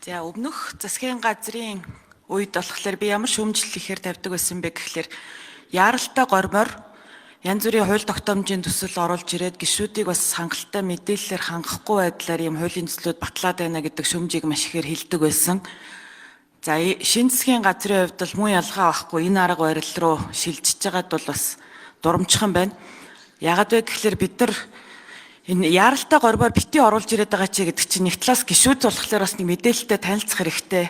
За өмнөх засгийн газрын үед болохоор би ямар шүүмжлэл ихээр тавьдаг байсан бэ гэхлээр яаралтай гормоор янз бүрийн хууль тогтоомжийн төсөл оруулж ирээд гишүүдийг бас хангалттай мэдээллээр хангахгүй байдлаар ийм хуулийн төслүүд батлаад байна гэдэг шүүмжийг маш ихээр хэлдэг байсан. За шинэ засгийн газрын хувьд бол муу ялгаа байхгүй энэ арга барил руу шилжиж байгаад бол бас дурамчхан байна. Яагаад вэ гэхлээр бид нар энэ яаралтай гормоор бити оруулж ирээд байгаа чи гэдэг чинь нэг талаас гишүүд болохоор бас нэг мэдээлэлтэй танилцах хэрэгтэй,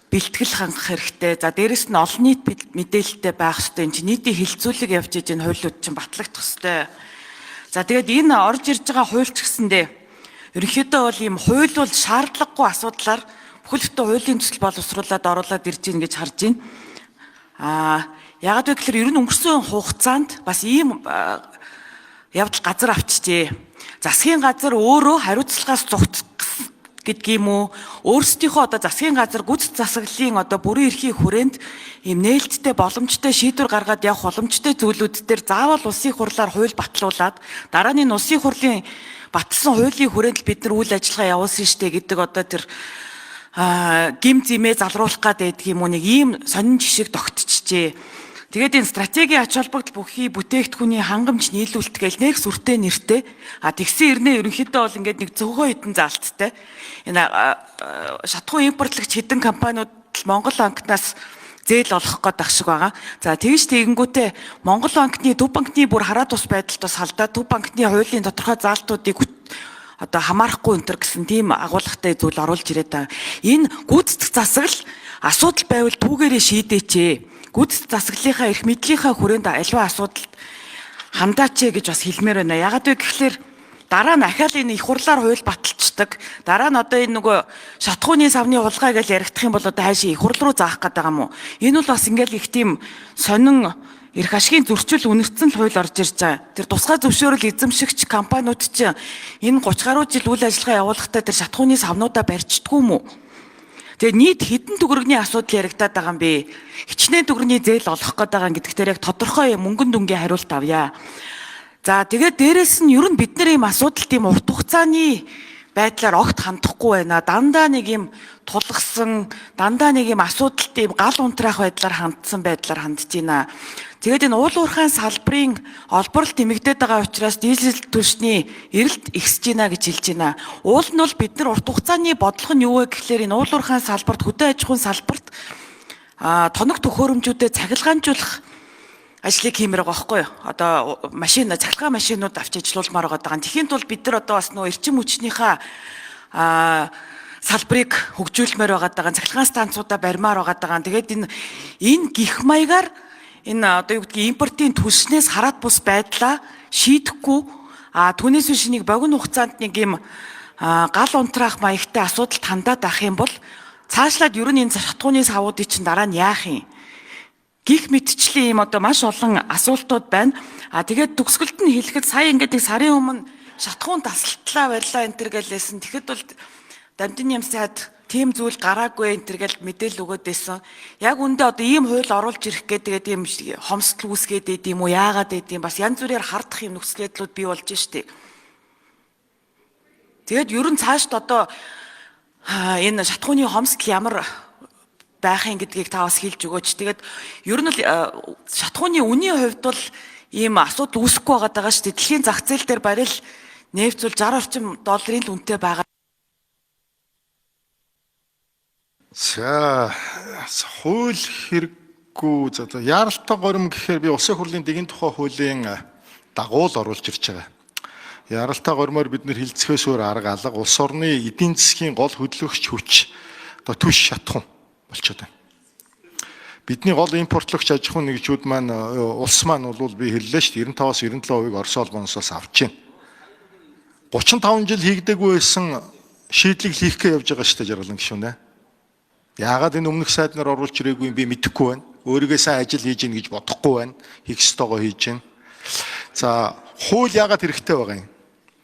бэлтгэл хангах хэрэгтэй. За дээрэс нь олон нийт мэдээлэлтэй байх хэрэгтэй. Энд чинь нийтийн хилцүүлэг явж иж энэ хуулиуд чинь батлагдах хэрэгтэй. За тэгээд энэ орж ирж байгаа хууль ч гэсэндээ ерөнхийдөө бол ийм хууль бол шаардлагагүй асуудлаар бүхэлдээ хуулийн төсөл боловсруулад оруулаад ирж гин гэж харж байна. Яагаад вэ гэхээр ер нь өнгөрсөн хугацаанд бас ийм явдал газар авчижээ. Засгийн газар өөрөө хариуцлагаас зугтах гэдэг юм уу? Өөрсдийнхөө одоо засгийн газар гүйцэтгэх засаглалын одоо бүрэн эрхийн хүрээнд ийм нээлттэй боломжтой шийдвэр гаргаад явах боломжтой зүйлүүд дээр заавал улсын хурлаар хууль батлуулад дараа нь улсын хурлын батлсан хуулийн хүрээнд бид нар үйл ажиллагаа явуулсан штэ гэдэг одоо тэр гим зэмээ залруулах гэдэг юм уу нэг ийм сонин жишг тогтчихжээ. Тэгээд энэ стратегийн ач холбогдол бүхий бүтээгдэхүүний хангамж нийлүүлэлтгээл нэг сүртэй нэртэй тэгсэн ирнэ ерөнхийдөө бол ингээд нэг зөвхөн хэдэн заалттай энэ шатхуун импортлогч хэдэн компаниуд Монгол банкнаас зээл олох гээд ах шиг байгаа. За тэгж тэгэнгүүтээ Монгол банкны төв банкны бүр хараа тус байдалтаас халдаад төв банкны хуулийн тодорхой заалтуудыг одоо хамаарахгүй энэ гэсэн тийм агуулгатай зүйл оруулж ирээд байгаа. Энэ гүйцэтгэх засаглал асуудал байвал түүгээрээ шийдээч. Гүйцэтгэх засаглалынхаа эрх мэдлийнхаа хүрээнд аливаа асуудалд хандаач гэж бас хэлмээр байна. Ягаад вэ гэхлээр дараа нь ахаал энэ их хурлаар хууль баталцдаг. Дараа нь одоо энэ нөгөө шатхууны савны хулгай гэж яригдах юм бол одоо хайшаа их хурл руу заах гэдэг юм уу? Энэ бол бас ингээл их тийм сонин эрх ашигын зөрчил үнэгдсэн л хууль орж ирж байгаа. Тэр тусгай зөвшөөрөл эзэмшигч компаниуд чинь энэ 30 гаруй жил үйл ажиллагаа явуулахдаа тэр шатхууны савнуудаа барьждаггүй юм уу? Тэгээ нийт хэдэн төгрөгийн асуудал яригадаад байгаа юм бэ? Хичнээн төгрөгийн зээл олох гээд байгаа гэдэг дээр яг тодорхой мөнгөн дүнгийн хариулт авъя. За тэгээд дээрэс нь ер нь бид нар ийм асуудал тийм урт хугацааны байдлаар огт хандахгүй байна. Дандаа нэг ийм тулгсан, дандаа нэг ийм асуудал тийм гал унтраах байдлаар хандсан байдлаар хандж байна. Тэгээд энэ уул уурхайн салбарын олборлолт нэмэгдээд байгаа учраас дизель түлшний эрэлт ихсэж байна гэж хэлж байна. Уул нь бол бид нар урт хугацааны бодлого нь юу вэ гэхлээр энэ уул уурхайн салбарт хөдөө аж ахуйн салбарт тоног төхөөрөмжүүдэд цахилгаанжуулах ажлыг хиймээр байгаа байхгүй юу? Одоо цахилгаан машинууд авч ажиллаулмаар байгаа. Тэхийн тулд бид нар одоо бас нөө эрчим хүчнийхээ салбарыг хөгжүүлмээр байгаа. Цахилгаан станцуудаа барьмаар байгаа. Тэгээд энэ гих маягаар энэ одоо юу гэдгийг импортын түлшнээс хараад бус байдлаа шийдэхгүй түүнээс биш нэг богино хугацаанд нэг юм гал унтраах маягтай асуудалд хандаад ах юм бол цаашлаад ер нь энэ шатхууны савуудыг чинь дараа нь яах юм? Гих мэтчлийн юм одоо маш олон асуултууд байна. Тэгээд төгсгөлд нь хэлэхэд сая ингээд сарын өмнө шатхуун тасалтлаа барьлаа энэ төр гэлээсэн. Тэгэхэд бол Дамжин Ямсаад тийм зүйл гараагүй энэ төр гэл мэдээлэл өгөөд байсан. Яг үндэ одоо ийм хууль оруулж ирэх гэдэг ийм хомсдол үүсгээд идэм үү? Яагаад идэм? Бас янз бүрээр хардах юм нөхцөл байдлууд бий болж штэ. Тэгээд ер нь цаашд одоо энэ шатхууны хомсдол ямар байхын гэдгийг та бас хэлж өгөөч. Тэгээд ер нь шатхууны үнийн хувьд бол ийм асуудал үүсэхгүй байгаа шүү дээ. Дэлхийн зах зээл дээр барил нефт зүйл 60 орчим долларын л үнэтэй байгаа. За хууль хэрэггүй яаралтай горим гэхээр би улсын хурлын дэгийн тухай хуулийн дагуу л оруулж ирж байгаа. Яаралтай горимоор бид нэр хилцэхээс өөр арга алга улс орны эдийн засгийн гол хөдөлгөгч хүч одоо түш шатхуун болчиход байна. Бидний гол импортлогч аж ахуйн нэгжүүд маань улс маань бол би хэллээ шүү дээ 95-аас 97% Орос улбаноос авч байна. 35 жил хийгдэггүй байсан шийдлийг хийх гэж явж байгаа шүү дээ жаргалан гишүүнэ. Яагаад энэ өмнөх сайд нар оруулж ирээгүй юм би мэдэхгүй байна. Өөригөө сайн ажил хийж гин гэж бодохгүй байна. Хийх ёстойгоо хийж гин. За хууль яагаад хэрэгтэй байгаа юм?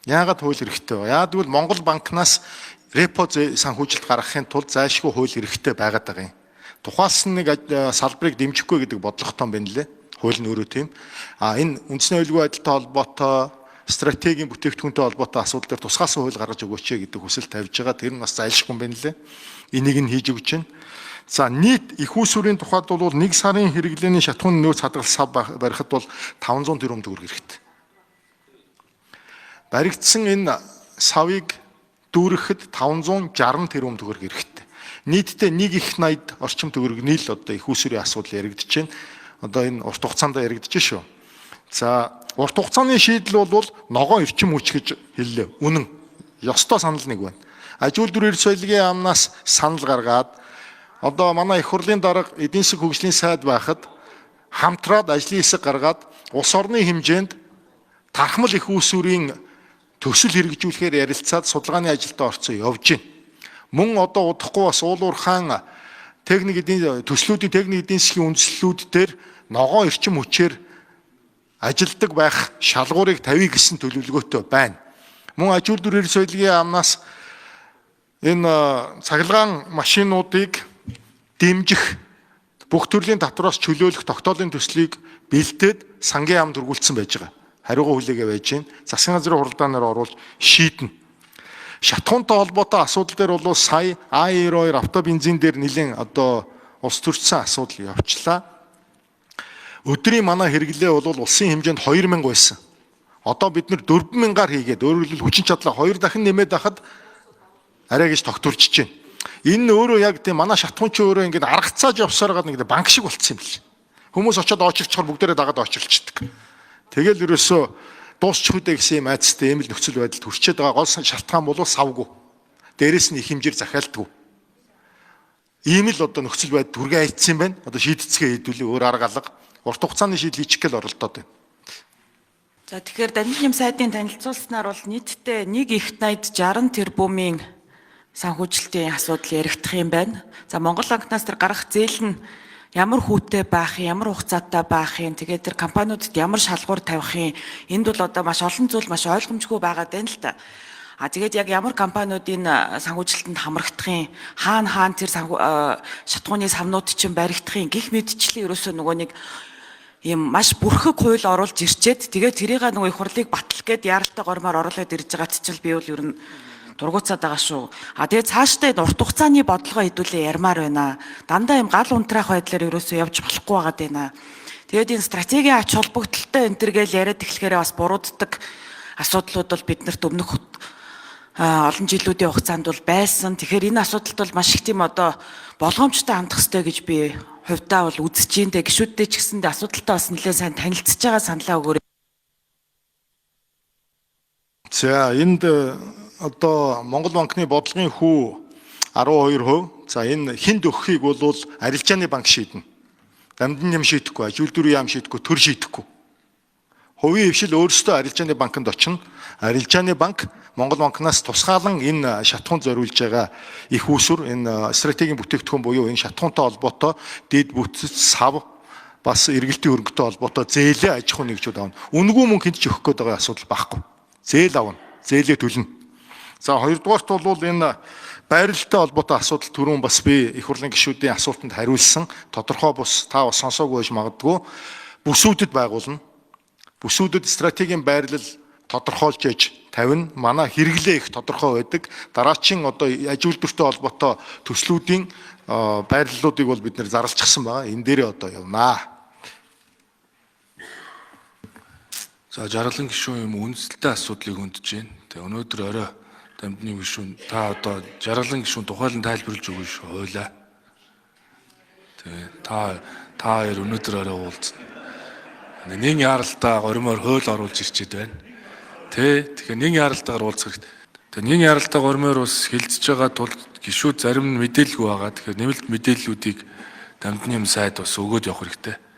Яагаад хууль хэрэгтэй вэ? Яагаад гэвэл Монгол банкнаас репо санхүүжилт гаргахын тулд зайлшгүй хууль хэрэгтэй байгаад байгаа юм. Тухайлсан нэг салбарыг дэмжихгүй гэдэг бодлоготой байна лээ. Хууль нь өөрөө тийм. Энэ үндэсний аюулгүй байдалтай холбоотой стратегийн бүтээгдэхүүнтэй холбоотой асуудал дээр тусгай хууль гаргаж өгөөч гэдэг хүсэл тавьж байгаа. Тэр нь бас зайлшгүй юм байна лээ. Энийг нь хийж өгч байна. За нийт их усүрийн тухайд бол 1 сарын хэрэглээний шатхууны нөөц хадгалах сав барихад бол 500 тэрбум төгрөг хэрэгтэй. Баригдсан энэ савыг дүүрэхэд 560 тэрбум төгрөг хэрэгтэй. Нийтдээ 1,80 орчим төгрөгний л одоо их усүрийн асуудал яригдж байна. Одоо энэ урт хугацаанд яригдж шүү. За урт хугацааны шийдэл бол ногоон эрчим хүч гэж хэллээ. Үнэн. Ёстой санал нэг байна. Аж үйлдвэр эрс соёлын яамнаас санал гаргаад одоо манай их хурлын дарга эдийн засаг хөгжлийн сайд байхад хамтраад ажлын хэсэг гаргаад улс орны хэмжээнд тархмал их усүрийн төсөл хэрэгжүүлэхээр ярилцаад судалгааны ажилдаа орцсон явж байна. Мөн одоо удахгүй бас уулуурхаан төслүүдийн техник эдийн засгийн үндслэлүүд дээр ногоон эрчим хүчээр ажилдаг байх шалгуурыг тавья гэсэн төлөвлөгөөтэй байна. Мөн аж үйлдвэр эрс соёлын яамнаас энэ цахилгаан машинуудыг дэмжих бүх төрлийн татвараас чөлөөлөх тогтоолын төслийг бэлдээд сангийн яамд хүргүүлсэн байж байгаа. Хариугаа хүлээгээ байж байна. Засгийн газрын хуралдаанаар оруулж шийднэ. Шатхуунтай холбоотой асуудал дээр бол сая А92 автобензин дээр нэлээд одоо улс төрчсөн асуудал явчлаа. Өдрийн манай хэрэглээ бол улсын хэмжээнд 2000 байсан. Одоо бид нэр 4000-аар хийгээд өөрөөр хэлбэл хүчин чадлаа 2 дахин нэмээд байхад арай гэж тогтворчж байна. Энэ өөрөө яг тийм манай шатхуун ч өөрөө ингээд аргацааж явсаар байгаа нэг банк шиг болцсон юм бэл. Хүмүүс очиод очилчхоор бүгдээрээ дагаад очилчдаг. Тэгэл ерөөсөө дуусчих үдэ гэсэн юм айцтай ийм л нөхцөл байдалд хүрчээд байгаа гол шалтгаан бол савгүй. Дээрээс нь их хэмжээр захиалдаггүй. Ийм л одоо нөхцөл байдал түргээ айцсан юм байна. Одоо шийдцгээ хийдүүлээ өөр арга алга. Урт хугацааны шийдэл хийчих гээл оролдоод байна. За тэгэхээр Дамжин сайдын танилцуулснаар бол нийтдээ 1,80 тэрбумын санхүүжилтийн асуудал яригдах юм байна. За Монгол банкнаас тэр гарах зээл нь ямар хүүтэй байх юм, ямар хугацаатай байх юм, тэгээд тэр компаниудад ямар шалгуур тавих юм. Энд бол одоо маш олон зүйл маш ойлгомжгүй байгаад байна л та. Тэгээд яг ямар компаниудын санхүүжилтэнд хамрагдах юм, хаана тэр шатхууны савнууд чинь баригдах юм гэх мэдчлээ ерөөсөө нөгөө нэг ийм маш бүрхэг хууль оруулж ирчээд тэгээд тэрийг нөгөө их хурлыг батлах гээд яралтай гормоор оруулаад ирж байгаа ч би бол ер нь дургуцаад байгаа шүү. Тэгээд цаашдаа урт хугацааны бодлогоо хэдүүлээ ярмаар байна. Дандаа ийм гал унтраах байдлаар ерөөсөө явж болохгүй байгаад байна. Тэгээд энэ стратегийн ач холбогдолтой энэ төр гэж яриад эхлэхээр бас бурууддаг асуудлууд бол биднэрт өмнөх олон жилүүдийн хугацаанд бол байсан. Тэгэхээр энэ асуудалд бол маш их тийм одоо болгоомжтой хандах хэрэгтэй гэж би хувьдаа бол үзэж байна. Гишүүдтэй ч гэсэндээ асуудалтай бас нэлээд сайн танилцж байгаа саналаа өгөөрэй. За энд одоо Монгол банкны бодлогын хүү 12%. За энэ хинд өгөхийг бол арилжааны банк шийднэ. Дамжин юм шийдэхгүй, аж үйлдвэрийн яам шийдэхгүй, төр шийдэхгүй. Хувийн хвшил өөрсдөө арилжааны банкнд очино. Арилжааны банк Монгол банкнаас тусгаалan энэ шатхуунд зориулж байгаа их усүр энэ стратегийн бүтээгдэхүүн буюу энэ шатхуунтай холбоотой дэд бүтц сав бас эргэлтийн хөрөнгөтэй холбоотой зээлээ аж ахуйн нэгжүүд авна. Үнэгүй мөнгө хинт ч өгөх гээд байгаа асуудал байхгүй. Зээл авна. Зээлээ төлнө. За хоёрдугаарт бол энэ байралтай холбоотой асуудал түрүүн бас би их хурлын гишүүдийн асуултанд хариулсан. Тодорхой бус та бас сонсоогүй байж магадгүй. Бүсүүдэд байгуулна. Бүсүүдэд стратегийн байрлал тодорхойлж ээж тавина. Манай хэрэглээ их тодорхой байдаг. Дараачийн одоо аж үйлдвэртэй холбоотой төслүүдийн байрлалуудыг бол бид нэр зарлчихсан байгаа. Энэ дээрээ одоо явнаа. За жаргалан гишүүн юм үндэслэлтэй асуудлыг хөндөж байна. Тэгээ өнөөдөр орой Дамжны гишүүн та одоо жаргалан гишүүн тухайлан тайлбарлаж өгнө шүү хойлоо. Тэгээ та хоёр өнөөдөр орой уулзна. Нэг яралтаа гормоор хууль оруулж ирчээд байна. Тэгэхээр нэг яралтаагаар уулзах хэрэгтэй. Тэгээ нэг яралтаа гормоор бас хилцэж байгаа тул гишүүд зарим нь мэдээлгүй байгаа. Тэгэхээр нэмэлт мэдээллүүдийг Дамжны сайд бас өгөөд явах хэрэгтэй.